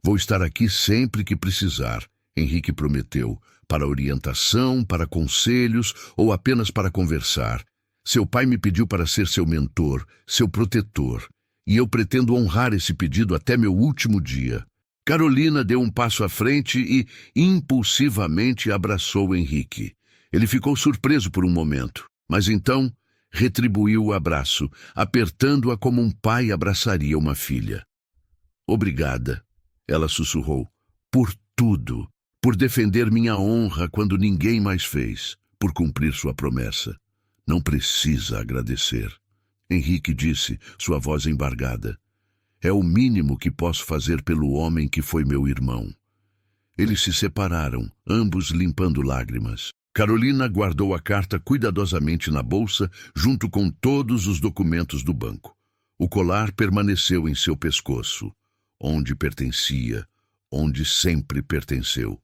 Vou estar aqui sempre que precisar, Henrique prometeu, para orientação, para conselhos ou apenas para conversar. Seu pai me pediu para ser seu mentor, seu protetor, e eu pretendo honrar esse pedido até meu último dia. Carolina deu um passo à frente e, impulsivamente, abraçou Henrique. Ele ficou surpreso por um momento, mas então retribuiu o abraço, apertando-a como um pai abraçaria uma filha. Obrigada. Ela sussurrou, por tudo, por defender minha honra quando ninguém mais fez, por cumprir sua promessa. Não precisa agradecer. Henrique disse, sua voz embargada. É o mínimo que posso fazer pelo homem que foi meu irmão. Eles se separaram, ambos limpando lágrimas. Carolina guardou a carta cuidadosamente na bolsa, junto com todos os documentos do banco. O colar permaneceu em seu pescoço. Onde pertencia, onde sempre pertenceu.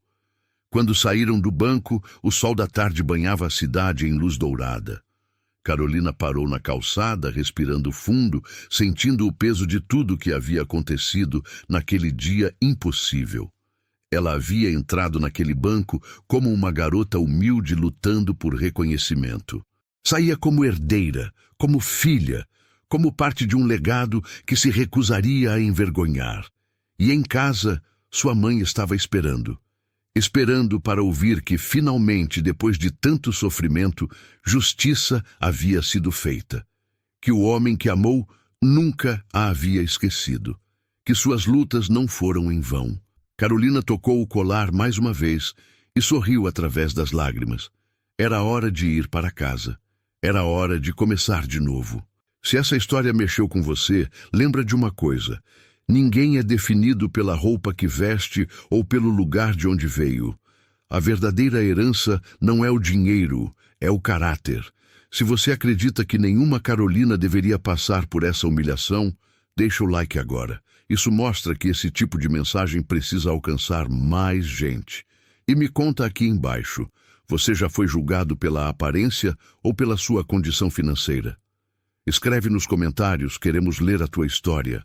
Quando saíram do banco, o sol da tarde banhava a cidade em luz dourada. Carolina parou na calçada, respirando fundo, sentindo o peso de tudo que havia acontecido naquele dia impossível. Ela havia entrado naquele banco como uma garota humilde lutando por reconhecimento. Saía como herdeira, como filha, como parte de um legado que se recusaria a envergonhar. E em casa, sua mãe estava esperando. Esperando para ouvir que, finalmente, depois de tanto sofrimento, justiça havia sido feita. que o homem que amou nunca a havia esquecido, que suas lutas não foram em vão. Carolina tocou o colar mais uma vez e sorriu através das lágrimas. Era hora de ir para casa. Era hora de começar de novo. Se essa história mexeu com você, lembra de uma coisa: ninguém é definido pela roupa que veste ou pelo lugar de onde veio. A verdadeira herança não é o dinheiro, é o caráter. Se você acredita que nenhuma Carolina deveria passar por essa humilhação, deixa o like agora. Isso mostra que esse tipo de mensagem precisa alcançar mais gente. E me conta aqui embaixo, você já foi julgado pela aparência ou pela sua condição financeira? Escreve nos comentários, queremos ler a tua história.